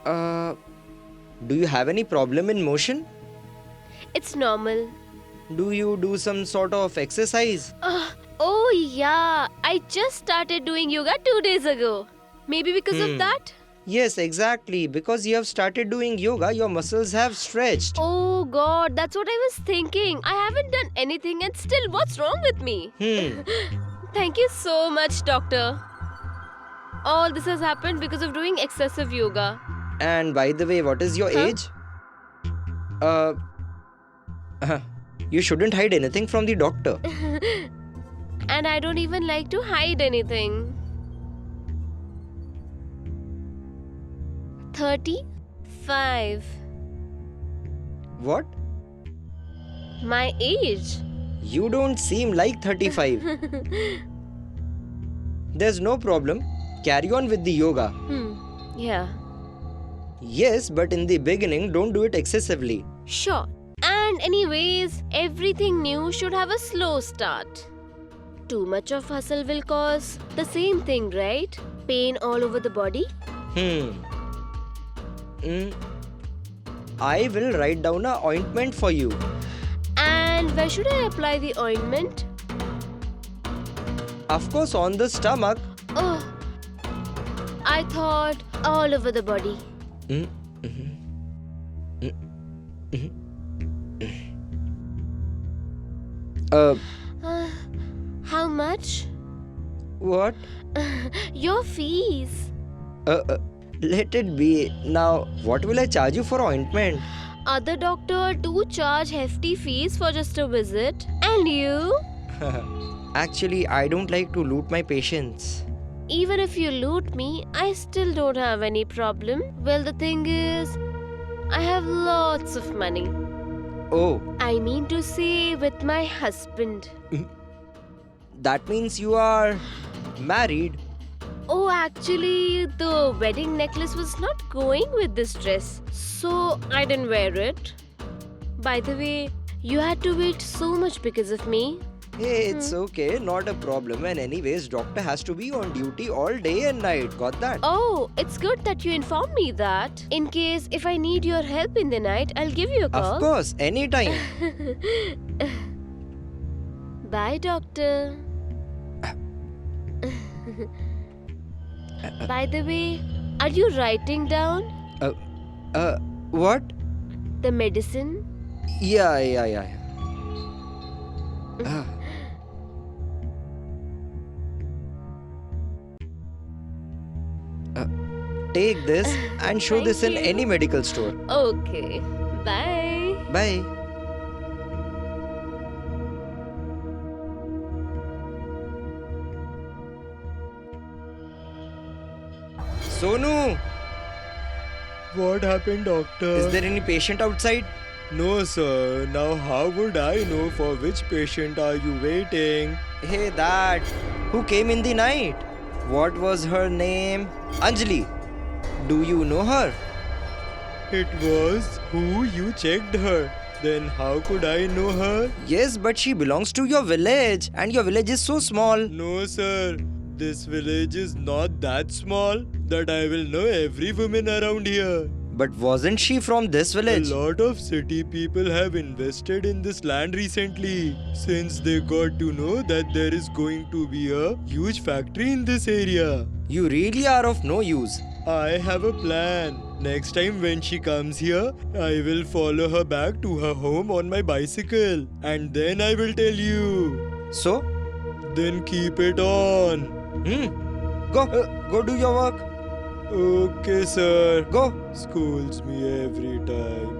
Uh, do you have any problem in motion? It's normal. Do you do some sort of exercise? Oh yeah, I just started doing yoga 2 days ago. Maybe because of that? Yes, exactly. Because you have started doing yoga, your muscles have stretched. Oh god, that's what I was thinking. I haven't done anything and still what's wrong with me? Thank you so much, doctor. All this has happened because of doing excessive yoga. And by the way, what is your Huh? age? Uh, you shouldn't hide anything from the doctor. And I don't even like to hide anything. 35. What? My age. You don't seem like 35. There's no problem. Carry on with the yoga. Yeah. Yes, but in the beginning, don't do it excessively. Sure. And anyways, everything new should have a slow start. Too much of hustle will cause the same thing, right? Pain all over the body? I will write down a ointment for you. And where should I apply the ointment? Of course, on the stomach. Oh, I thought all over the body. How much? What? Your fees. Let it be. Now, what will I charge you for ointment? Other doctor do charge hefty fees for just a visit. And you? Actually, I don't like to loot my patients. Even if you loot me, I still don't have any problem. Well, the thing is, I have lots of money. Oh, I mean to say, with my husband. that means you are married. Oh, actually, the wedding necklace was not going with this dress, so I didn't wear it. By the way, you had to wait so much because of me. Hey, it's okay, not a problem. And anyways, doctor has to be on duty all day and night. Got that? Oh, it's good that you informed me that. In case if I need your help in the night, I'll give you a call. Of course, anytime. Bye, doctor. By the way, are you writing down What? the medicine? Yeah. Ah. Take this and show Thank this in you. any medical store. Okay. Bye. Bye. Sonu, What happened, doctor? is there any patient outside? No, sir. Now, how would I know for which patient are you waiting? Hey, that. Who came in the night? What was her name? Anjali. Do you know her? It was who you checked her. Then how could I know her? Yes, but she belongs to your village, and your village is so small. No, sir. This village is not that small that I will know every woman around here. But wasn't she from this village? A lot of city people have invested in this land recently since they got to know that there is going to be a huge factory in this area. You really are of no use. I have a plan. Next time when she comes here, I will follow her back to her home on my bicycle and then I will tell you. So? Then keep it on. Go do your work. Okay, sir. Go. Scolds me every time.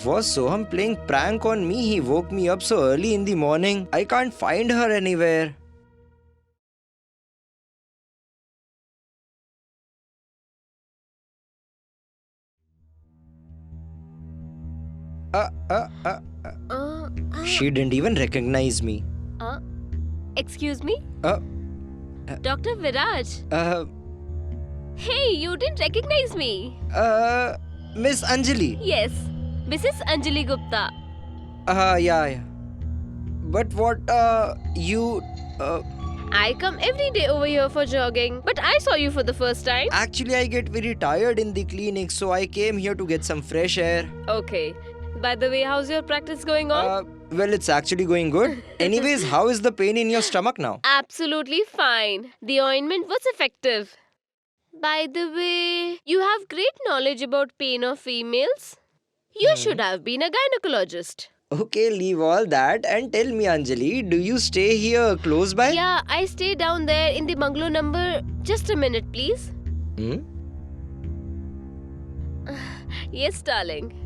Was Soham playing prank on me? He woke me up so early in the morning. I can't find her anywhere. Uh, uh, uh, She didn't even recognize me. Excuse me? Uh, Dr. Viraj. uh, Hey, you didn't recognize me. Miss Anjali. Yes, Mrs. Anjali Gupta. Yeah. But what, you, I come every day over here for jogging, but I saw you for the first time. actually, I get very tired in the clinic, so I came here to get some fresh air. Okay. By the way, how's your practice going on? Well, it's actually going good. Anyways, how is the pain in your stomach now? Absolutely fine. The ointment was effective. By the way, you have great knowledge about pain of females. You should have been a gynecologist. Okay, leave all that and tell me, Anjali, do you stay here close by? Yeah, I stay down there in the bungalow number. Just a minute, please. Hmm? Yes, darling.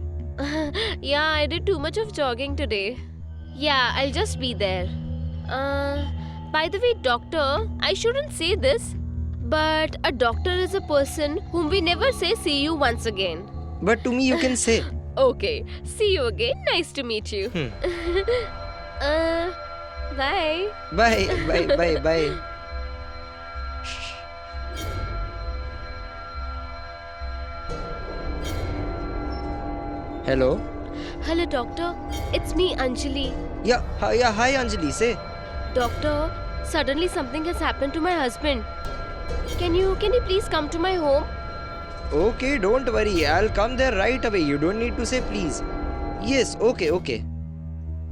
Yeah, I did too much of jogging today. Yeah, I'll just be there. By the way, doctor, I shouldn't say this, but a doctor is a person whom we never say see you once again. But to me, you can say. Okay, see you again. Nice to meet you. Bye. Bye. Hello? Hello, doctor. It's me, Anjali. Yeah, hi Anjali, say. Doctor, suddenly something has happened to my husband. Can you please come to my home? Okay, don't worry. I'll come there right away. You don't need to say please. Yes, okay.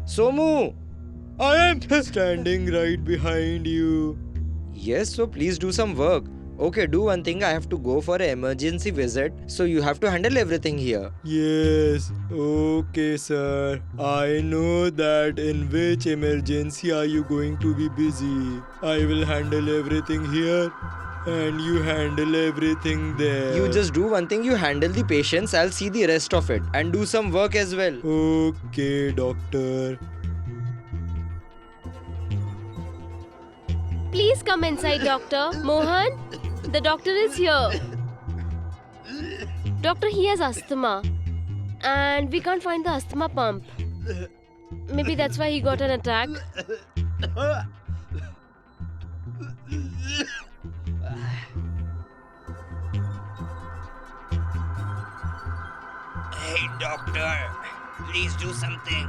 Somu! I am standing right behind you. Yes, so please do some work. Okay, do one thing. I have to go for an emergency visit. So you have to handle everything here. Yes, okay, sir. I know that. In which emergency are you going to be busy? I will handle everything here and you handle everything there. You just do one thing. You handle the patients. I'll see the rest of it. And do some work as well. Okay, doctor. Please come inside, doctor. Mohan, the doctor is here. Doctor, he has asthma. And we can't find the asthma pump. Maybe that's why he got an attack. Hey, doctor. Please do something.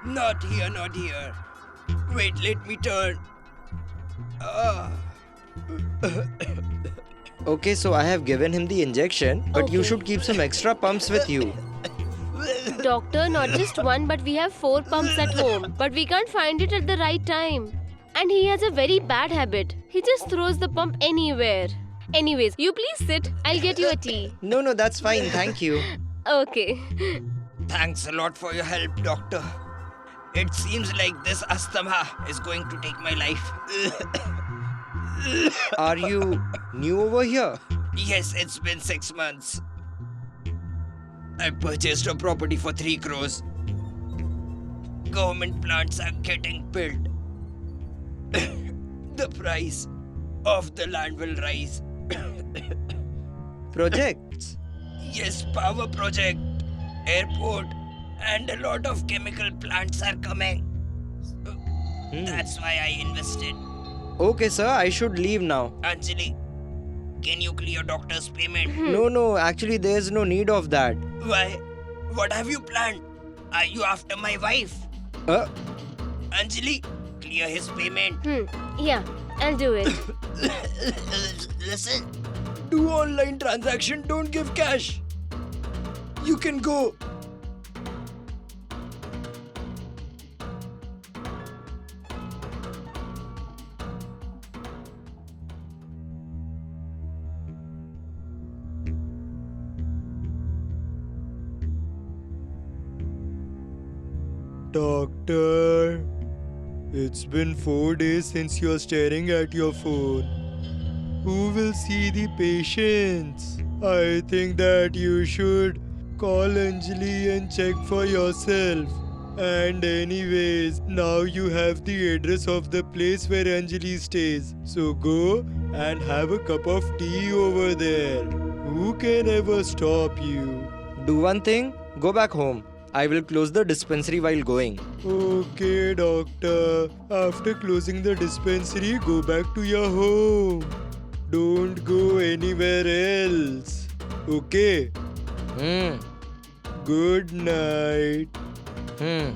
Not here. Wait, let me turn. Okay, so I have given him the injection, but you Okay. should keep some extra pumps with you. Doctor, not just one, but we have 4 pumps at home. But we can't find it at the right time. And he has a very bad habit. He just throws the pump anywhere. Anyways, you please sit. I'll get you a tea. No, that's fine. Thank you. Okay. Thanks a lot for your help, doctor. It seems like this asthma is going to take my life. Are you new over here? Yes, it's been 6 months. I purchased a property for 3 crores. Government plants are getting built. The price of the land will rise. Projects? Yes, power project, airport, and a lot of chemical plants are coming. That's why I invested. Okay, sir, I should leave now. Anjali, can you clear doctor's payment? No, actually, there's no need of that. Why? What have you planned? Are you after my wife? Anjali, clear his payment. Yeah, I'll do it. Listen, do online transaction, don't give cash. You can go. Doctor, it's been 4 days since you're staring at your phone. Who will see the patients? I think that you should call Anjali and check for yourself. And anyways, now you have the address of the place where Anjali stays. So go and have a cup of tea over there. Who can ever stop you? Do one thing, go back home. I will close the dispensary while going. Okay, doctor. After closing the dispensary, go back to your home. Don't go anywhere else. Okay? Hmm. Good night. Hmm.